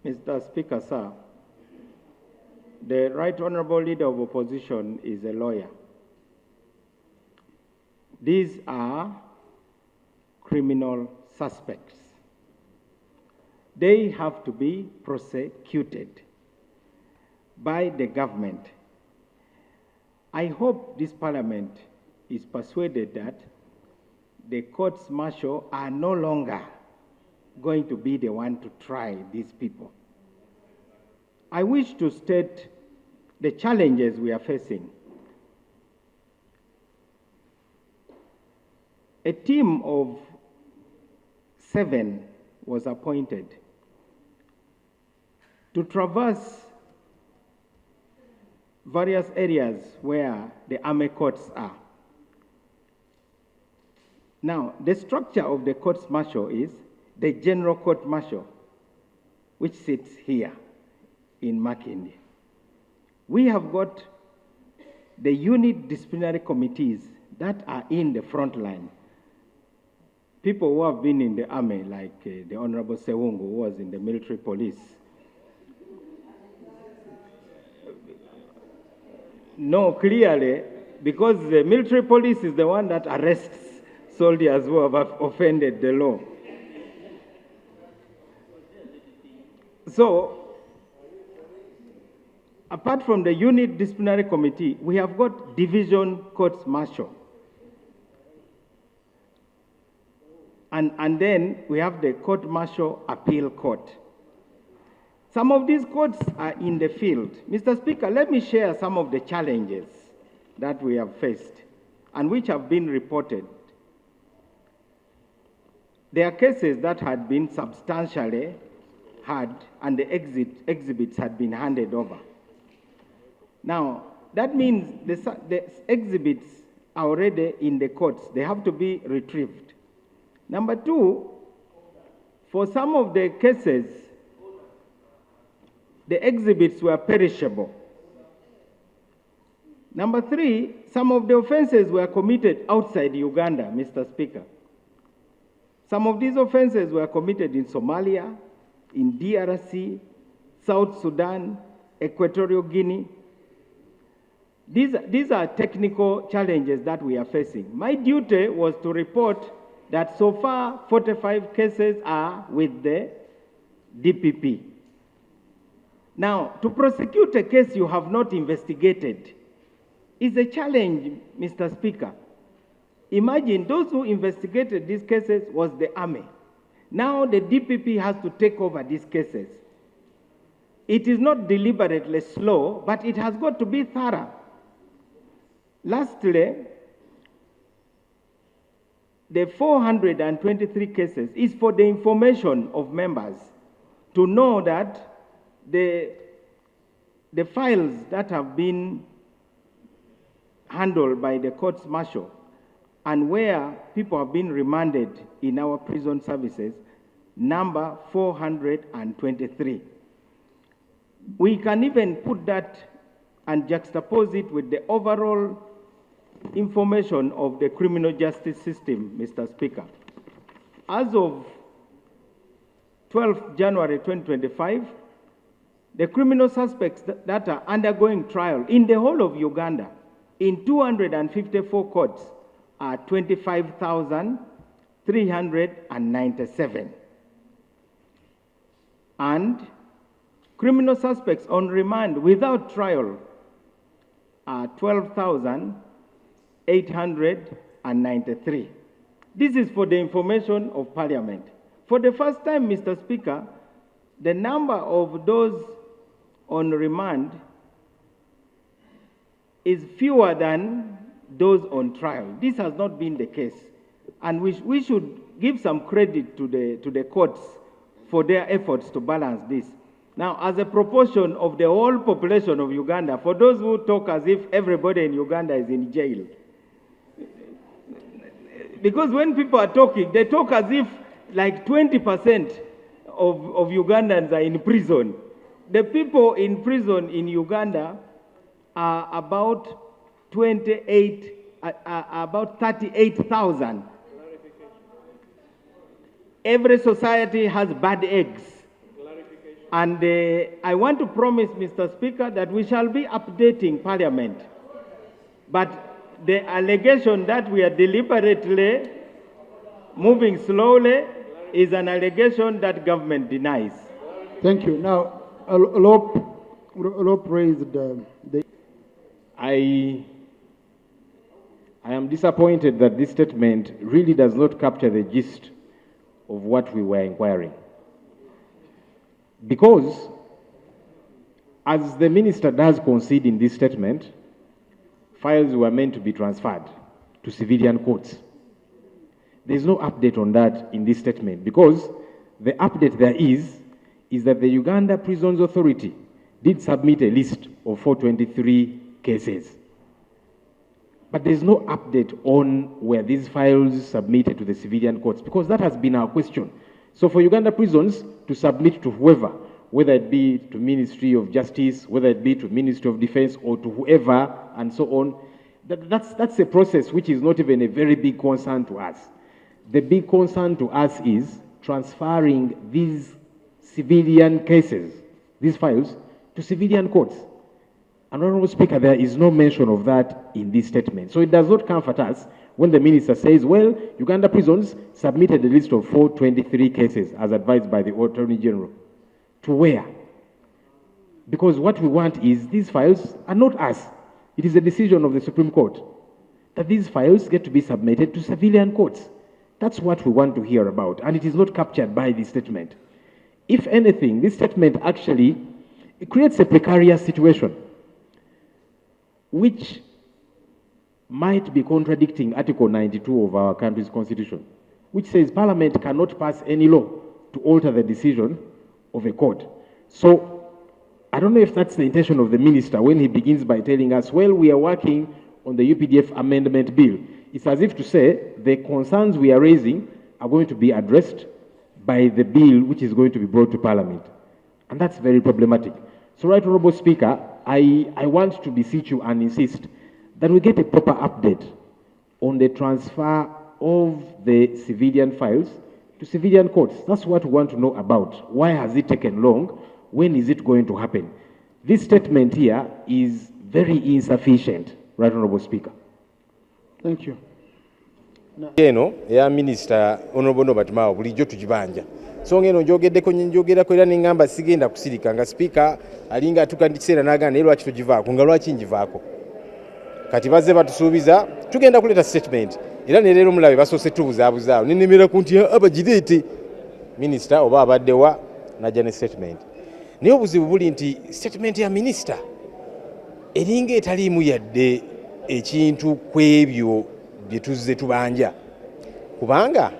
Mr. Speaker, sir, the Right Honorable Leader of Opposition is a lawyer. These are criminal suspects. They have to be prosecuted by the government. I hope this Parliament is persuaded that the courts martial are no longer going to be the one to try these people. I wish to state the challenges we are facing. A team of 7 was appointed to traverse various areas where the army courts are. Now, the structure of the courts martial is the General Court Martial, which sits here in Makindi. We have got the unit disciplinary committees that are in the front line. People who have been in the army, like the Honorable Sewungu, who was in the military police. No, clearly, because the military police is the one that arrests soldiers who have offended the law. So, apart from the unit disciplinary committee, we have got division courts martial. And then we have the court martial appeal court. Some of these courts are in the field. Mr. Speaker, let me share some of the challenges that we have faced and which have been reported. There are cases that had been substantially heard and the exhibits had been handed over. Now, that means the exhibits are already in the courts. They have to be retrieved. Number 2, for some of the cases, the exhibits were perishable. Number 3, some of the offenses were committed outside Uganda, Mr. Speaker. Some of these offenses were committed in Somalia, in DRC, South Sudan, Equatorial Guinea. These are technical challenges that we are facing. My duty was to report that so far 45 cases are with the DPP. Now, to prosecute a case you have not investigated is a challenge, Mr. Speaker. Imagine those who investigated these cases was the army. Now the DPP has to take over these cases. It is not deliberately slow, but it has got to be thorough. Lastly, the 423 cases is for the information of members to know that the files that have been handled by the courts martial and where people have been remanded in our prison services, number 423. We can even put that and juxtapose it with the overall information of the criminal justice system, Mr. Speaker. As of 12th January 2025, the criminal suspects that are undergoing trial in the whole of Uganda in 254 courts are 25,397. And criminal suspects on remand without trial are 12,893. This is for the information of Parliament. For the first time, Mr. Speaker, the number of those on remand is fewer than those on trial. This has not been the case. And we should give some credit to the courts for their efforts to balance this. Now, as a proportion of the whole population of Uganda, for those who talk as if everybody in Uganda is in jail, because when people are talking, they talk as if like 20% of Ugandans are in prison. The people in prison in Uganda are about 38,000. Every society has bad eggs. And I want to promise, Mr. Speaker, that we shall be updating Parliament. But the allegation that we are deliberately moving slowly is an allegation that government denies. Thank you. Now, Alop raised the... I am disappointed that this statement really does not capture the gist of what we were inquiring. Because, as the minister does concede in this statement, files were meant to be transferred to civilian courts. There is no update on that in this statement, because the update there is that the Uganda Prisons Authority did submit a list of 423 cases. But there's no update on where these files submitted to the civilian courts, because that has been our question. So for Uganda Prisons to submit to whoever, whether it be to Ministry of Justice, whether it be to Ministry of Defense, or to whoever, and so on, that's a process which is not even a very big concern to us. The big concern to us is transferring these civilian cases, these files, to civilian courts. And Honourable Speaker, there is no mention of that in this statement. So it does not comfort us when the minister says, well, Uganda Prisons submitted a list of 423 cases as advised by the Attorney General. To where? Because what we want is these files are not us. It is a decision of the Supreme Court that these files get to be submitted to civilian courts. That's what we want to hear about, and it is not captured by this statement. If anything, this statement actually creates a precarious situation, which might be contradicting Article 92 of our country's constitution, which says Parliament cannot pass any law to alter the decision of a court. So I don't know if that's the intention of the minister when he begins by telling us, well, we are working on the UPDF amendment bill. It's as if to say the concerns we are raising are going to be addressed by the bill which is going to be brought to Parliament. And that's very problematic. So, Right Honourable Speaker, I want to beseech you and insist that we get a proper update on the transfer of the civilian files to civilian courts. That's what we want to know about. Why has it taken long? When is it going to happen? This statement here is very insufficient, Right Honourable Speaker. Thank you. Eno ya Minister Honourable Norbert Mao bulijjo tujibanja. So ngeno njogeddeko njogerako era n'engamba sigenda kusirika nga Speaker alinga atukandikiseera n'agamba naye lwaki tugivaako nga lwaki njivaako. Kati bazze batusuubiza tugenda kuleta statement era ne leero mulabe basoose tubuzaabuzaao nenemera ku nti abagireete Minister oba abaddewa najja ne statement. Naye obuzibu buli nti statement ya Minister eringa etaliimu yadde ekintu ku ebyo bye tuzze tubanja. Kubanga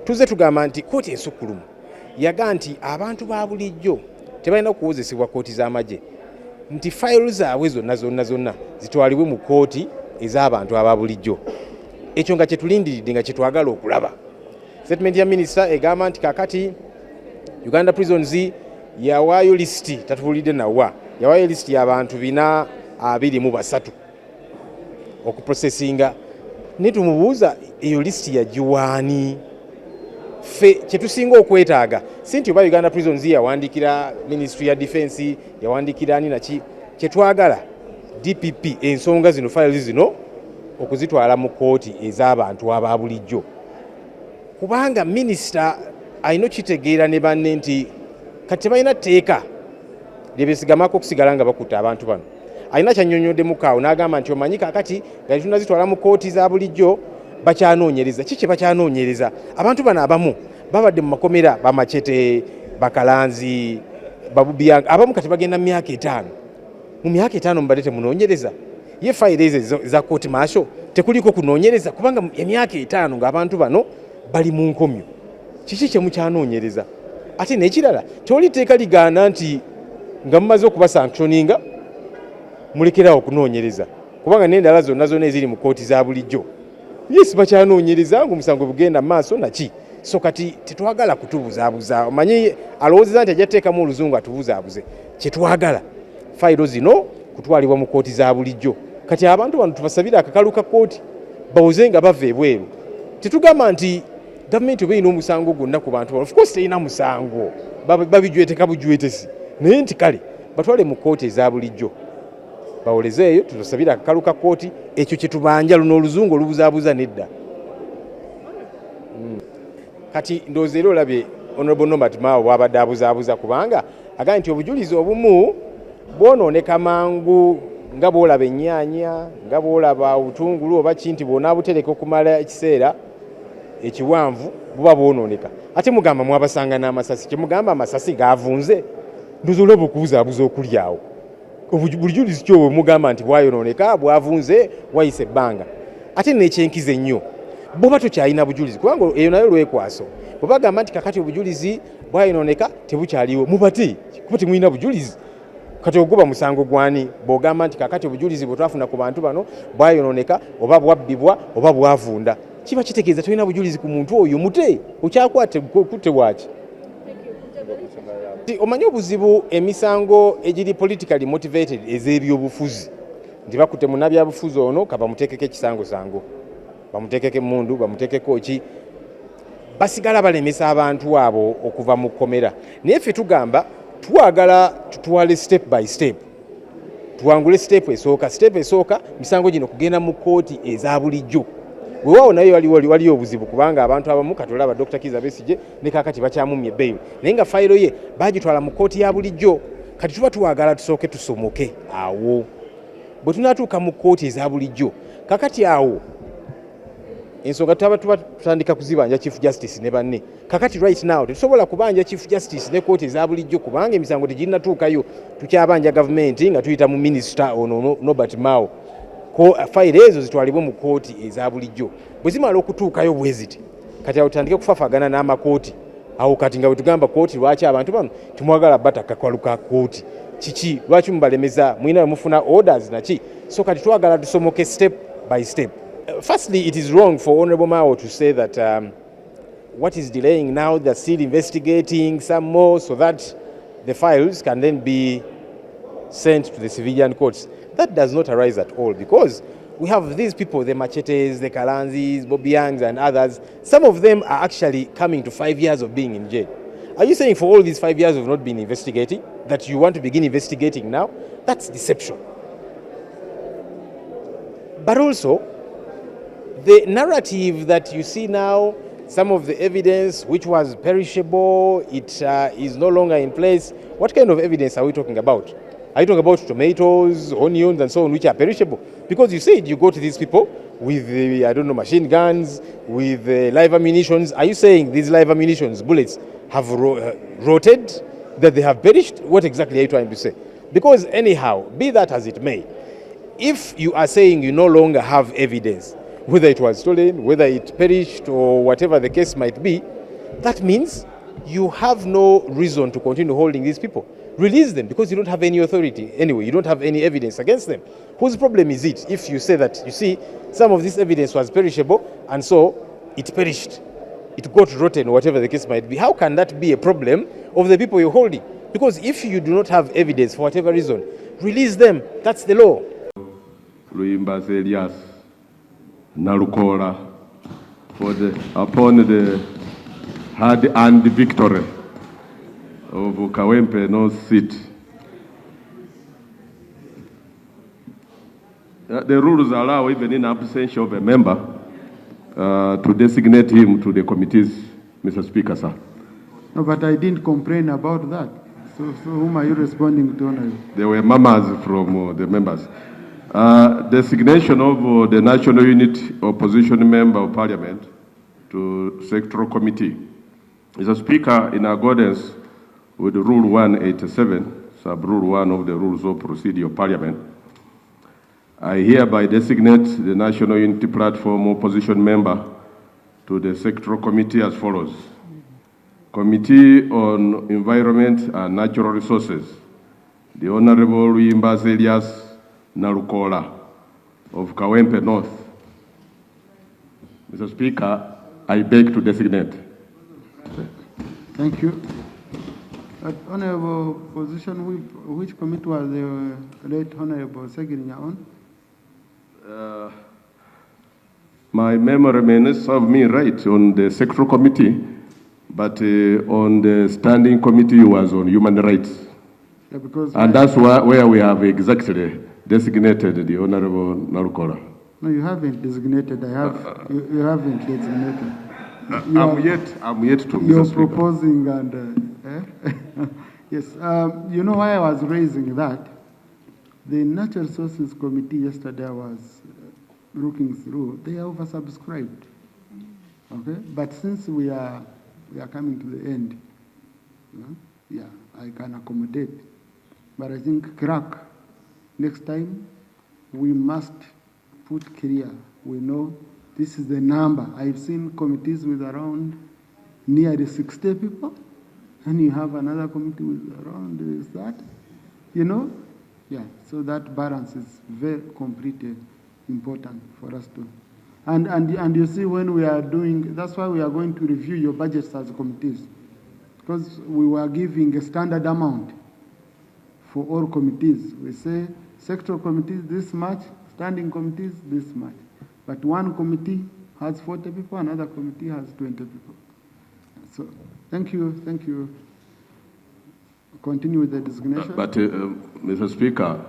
tuzze tugamba nti kooti ensukkulumu yaga nti abantu ba bulijjo tebalina kuwozesebwa kooti z'amagye, nti fayiro zaabwe zonna zitwalibwe mu kooti ez'abantu aba bulijjo. Ekyo nga kyetulindiridde nga kyetwagala okulaba. Statement ya Minister egamba nti kakati Uganda Prisons yawaayo lisiti, tatubuulidde nawa, yawaayo lisiti y'abantu 423 okuprocesinga. Ne tumubuuza eyo lisiti yagiwaani? Ffe kyetusinga okwetaaga si nti oba Uganda Prisons yawandiikira Ministry ya Defense, yawandiikira ani naki. Kyetwagala DPP ensonga zino, files zino okuzitwala mu kooti ez'abantu aba bulijjo. Kubanga Minister alina kitegeera ne banne nti kati tebalina tteeka lyebesigamako okusigala nga bakutta abantu bano. Alina kyannyonnyodde mukaawo n'agamba nti omanyi kakati nga tunazitwala mu kooti za bulijjo bakyanoonyereza. Ki kye bakyanoonyereza? Abantu bano abamu babadde mu makomera bamacete, bakalanzi, babubiyanga, abamu kati bagenda mu myaka 5. Mu myaka 5 mubadde temunoonyereza? Ye fayiro ezo za kooti maasho tekuliko kunoonyereza? Kubanga emyaka 5 ng'abantu bano bali mu nkomyo. Kiki kye mukyanoonyereza? Ate n'ekirala tewali tteeka ligaana nti nga mumaze okuba sanctioninga mulekerawo okunoonyereza, kubanga n'endala zonna eziri mu kooti za bulijjo yes bakyanoonyereza ng'omusango bugenda maaso naki. So kati tetwagala kutubuzaabuza. Omanyi alowoozeza nti ajja teekamu oluzungu atubuzaabuze. Kyetwagala fayiro zino kutwalibwa mu kooti za bulijjo. Kati abantu bano tubasabira akakalu ka kooti bawoze nga bava ebweru. Tetugamba nti gavumenti oba erina omusango gwonna ku bantu bano. Of course terina musango, babijweteka bujwetesi. naye nti kale batwale mu kkooti eza bulijjo bawolezeeyo tutusabira akakalu ka kkooti ekyo kye tubanja luno oluzungu olubuzaabuza nedda. Kati ndowooza era olabye Honorable Norbert Mao bw'abadde abuzaabuza kubanga agambye nti obujulizi obumu bwonooneka mangu nga bw'olaba ennyaanya nga bw'olaba obutungulu oba kinti bw'onaabutereka okumala ekiseera ekiwanvu buba bwonooneka. Ate mugamba mwabasanga n'amasasi, kyemugamba amasasi gaavunze ndowooza olaba okubuzaabuza okuli awo. Obujulizi ki obwo mugamba nti bwayonooneka bwavunze wayise ebbanga. Ate n'ekyenkiza ennyo bw'oba tokyalina bujulizi kubanga eyo nayo lwekwaso bwe bagamba nti kakati obujulizi bwayonooneka tebukyaliwo mubate kuba temulina bujulizi. Kati oguba musango gwani bw'ogamba nti kakati obujulizi bwe twafuna ku bantu bano bwayonooneka oba bwabbibwa oba bwavunda, kiba kitegeeza tolina bujulizi ku muntu oyo mute okyakwate kutte bwaki. Omanyi obuzibu emisango egiri politically motivated ez'ebyobufuzi nti bakutte munnabyabufuzi ono kabamuteekeko ekisangosango bamuteekeko emmundu bamuteekeko ki, basigala balemesa abantu abo okuva mu kkomera. Naye ffe tugamba twagala tutwale step by step, tuwangule step esooka misango gino kugenda mu kkooti eza bulijjo. Weewaawo naye waliyo obuzibu kubanga abantu abamu kati olaba Dr. Kizza Besigye ne kaakati bakyamumye bail, naye nga fayiro ye bagitwala mu kkooti ya bulijjo. Kati tuba twagala tusooke tusomoke awo bwe tunaatuuka mu kkooti eza bulijjo. Kakati awo ensonga tuba tutandika kuzibanja Chief Justice ne banne. Kakati right now tetusobola kubanja Chief Justice ne kkooti eza bulijjo kubanga emisango teginnatuukayo, tukyabanja gavumenti nga tuyita mu minisita ono Norbert Mao. Ko fayiro ezo zitwalibwe mu kkooti eza bulijjo. Bwe zimala okutuukayo bwe ziti kati awo tutandike kufaafagana n'amakooti. Awo kati nga bwe tugamba kkooti lwaki abantu bano tumwagala batakakalu ka kkooti kiki, lwaki mubalemeza, mulina mufuna orders naki. So kati twagala tusomoke step by step. Firstly, it is wrong for Honorable Mao to say that what is delaying now, they're still investigating some more so that the files can then be sent to the civilian courts. That does not arise at all because we have these people, the Machetes, the Kalanzis, Bobby Yangs and others. Some of them are actually coming to 5 years of being in jail. Are you saying for all these 5 years of not been investigating, that you want to begin investigating now? That's deception. But also, the narrative that you see now, some of the evidence which was perishable, it is no longer in place. What kind of evidence are we talking about? Are you talking about tomatoes, onions, and so on, which are perishable? Because you said you go to these people with, machine guns, with live ammunitions. Are you saying these live ammunitions, bullets, have rotted, that they have perished? What exactly are you trying to say? Because anyhow, be that as it may, if you are saying you no longer have evidence, whether it was stolen, whether it perished, or whatever the case might be, that means you have no reason to continue holding these people. Release them because you don't have any authority. Anyway, you don't have any evidence against them. Whose problem is it if you say that, you see, some of this evidence was perishable and so it perished, it got rotten, whatever the case might be? How can that be a problem of the people you're holding? Because if you do not have evidence for whatever reason, release them. That's the law. Nalukoola upon the hard-earned victory of Kawempe North seat. The rules allow, even in absence of a member, to designate him to the committees, Mr. Speaker, sir. No, but I didn't complain about that. So whom are you responding to? There were murmurs from the members. Designation of the National Unit Opposition Member of Parliament to Sectoral Committee. Mr. Speaker, in accordance with Rule 187, Sub-Rule 1 of the Rules of Procedure of Parliament, I hereby designate the National Unity Platform Opposition Member to the Sectoral Committee as follows. Committee on Environment and Natural Resources, the Honorable Nalukoola Nalukoola of Kawempe North. Mr. Speaker, I beg to designate. Thank you. Honorable position, which committee was the late Honorable Ssenyonyi on? My memory may not serve me right on the sectoral committee, but on the standing committee was on human rights. Yeah, because And that's where we have exactly designated the Honorable Nalukoola. no, you haven't designated. You haven't designated. I'm yet to. You're Mr. Speaker. proposing and yes. You know why I was raising that? The Natural Resources Committee yesterday I was looking through. They are oversubscribed. Okay, but since we are coming to the end, yeah, I can accommodate. But I think crack next time we must put clear. We know this is the number. I've seen committees with around nearly 60 people, and you have another committee with around that, you know? Yeah, so that balance is very completely important for us to. And you see when we are doing, that's why we are going to review your budgets as committees, because we were giving a standard amount for all committees. We say sectoral committees this much, standing committees this much. But one committee has 40 people, another committee has 20 people. So thank you. Continue with the designation. But Mr. Speaker,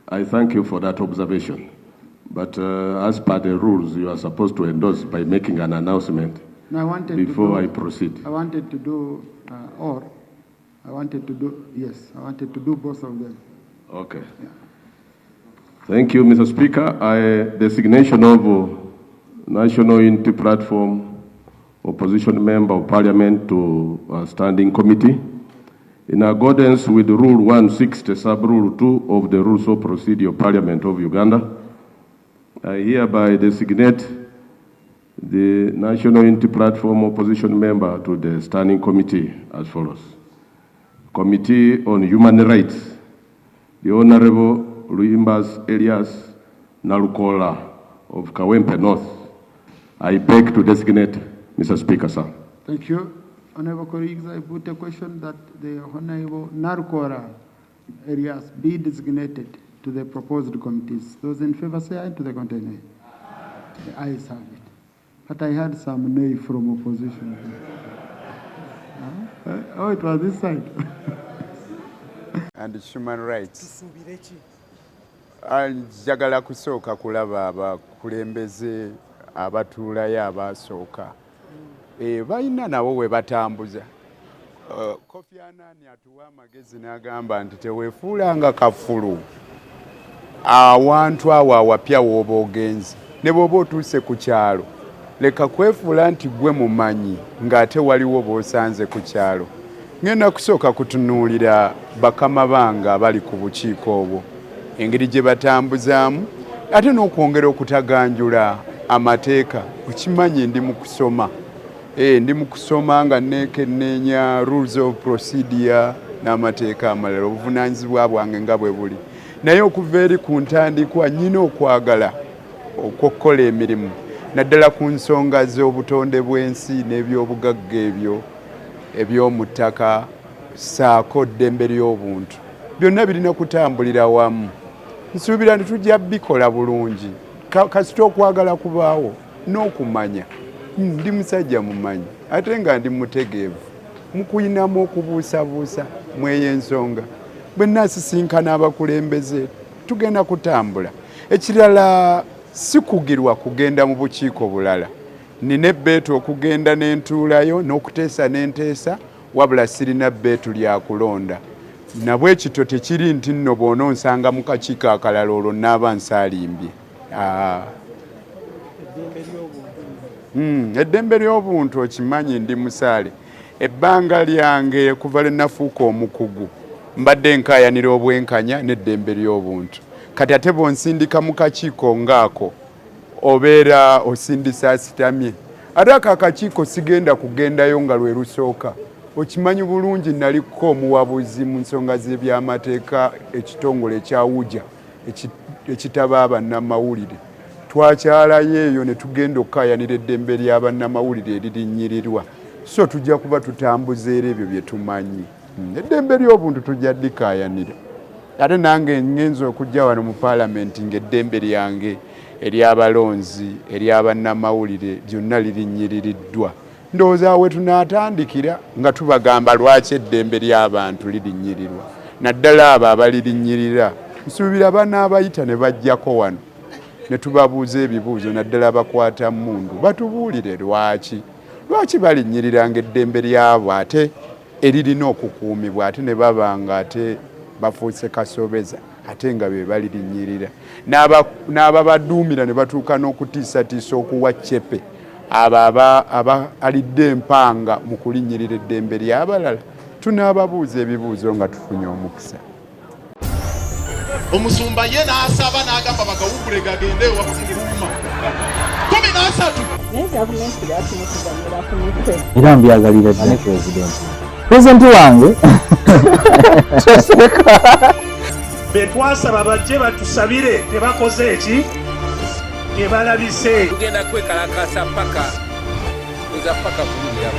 I thank you for that observation. But as per the rules, you are supposed to endorse by making an announcement before I proceed. I wanted to do I wanted to do both of them. Okay. Yeah. Thank you, Mr. Speaker. Designation of National Unity Platform Opposition Member of Parliament to Standing Committee. In accordance with Rule 160, Sub-Rule 2 of the Rules of Procedure of Parliament of Uganda, I hereby designate the National Unity Platform Opposition Member to the Standing Committee as follows. Committee on Human Rights, the Honorable Luimbas Elias Nalukoola of Kawempe North. I beg to designate Mr. Speaker, sir. Thank you. Honorable colleagues, I put a question that the Honorable Nalukoola Elias be designated to the proposed committees. Those in favor say aye, to the contrary. The ayes have it. But I had some nay from opposition. Oh, it was this side. And human rights. Njagala kusooka kulaba abakulembeze abatuulayo abasooka. Balina nabo we batambuza. Kofi Annan atuwa amagezi n'agamba nti teweefuulanga kafulu. Awantu awo awapya w'oba ogenze. Ne bw'oba otuuse ku kyalo. Leka kwefuula nti gwe mumanyi ng'ate waliwo b'osanze ku kyalo. Ngenda kusooka kutunuulira bakama bange abali ku bukiiko obwo. Engeri gye batambuzaamu ate n'okwongera okutaganjula amateeka. Okimanyi ndi mu kusoma. Ndi mu kusoma nga neekenneenya rules of procedure n'amateeka amalala obuvunaanyizibwa bwange nga bwe buli. Naye okuva eri ku ntandikwa nnyina okwagala okukola emirimu naddala ku nsonga z'obutonde bw'ensi n'ebyobugagga ebyo eby'omu ttaka ssaako ddembe ly'obuntu. Byonna birina kutambulira wamu. Nsuubira nti tujja bikola bulungi. Kasita okwagala kubaawo n'okumanya. Ndi musajja mumanyi ate nga ndi mutegeevu. Mukuyinamu okubuusabuusa mweyo ensonga. Bwe nnaasisinkana abakulembeze tugenda kutambula. Ekirala si kugirwa kugenda mu bukiiko bulala. Nina ebbeetu okugenda n'entuulayo n'okuteesa n'enteesa wabula sirina bbeetu lya kulonda. Nabwe ekito tekiri nti nno bw'onoonsanga mu kakiiko akalala olwo nnaaba nsaalimbye. Eddembe ly'obuntu okimanyi ndi musaale. Ebbanga lyange kuva lwe nafuuka omukugu mbadde nkaayanira obwenkanya n'eddembe ly'obuntu. Kati ate bw'onsindika mu kakiiko ng'ako obeera osindisa asitamye. Ate ako akakiiko sigenda kugendayo nga lwe lusooka. Okimanyi bulungi naliko omuwabuzi mu nsonga z'ebyamateeka ekitongole ekya Uja ekitaba bannamawulire. Twakyalayo eyo ne tugenda okukaayanira eddembe ly'abannamawulire eririnyirirwa. So tujja kuba tutambuza era ebyo bye tumanyi. Eddembe ly'obuntu tujja dikaayanira. Ate nange ngenza okujja wano mu paalamenti ng'eddembe lyange ery'abalonzi ery'abannamawulire lyonna lirinyiririddwa. Ndowooza we tunaatandikira nga tubagamba lwaki eddembe ly'abantu lirinyirirwa. naddala abo abalirinyirira nsuubira banaabayita ne bajjako wano ne tubabuuza ebibuuzo naddala bakwata mmundu batubuulire lwaki balinyiriranga eddembe lyabo ate eririna okukuumibwa ate ne babanga ate bafuuse kasobeza ate nga be balirinyirira n'ababaduumira ne batuuka n'okutiisatiisa okuwa ccepe abo alidde empanga mu kulinnyirira eddembe ly'abalala tunaababuuza ebibuuzo nga tufunye omukisa. Omusumba ye n'asaba n'agamba bagawugule gagende wakumuluma 13 era mbyagalira ddala pulezidenti wange betwasaba bajje batusabire tebakoze eki tebalabise tugenda kwekalakasa paka kulira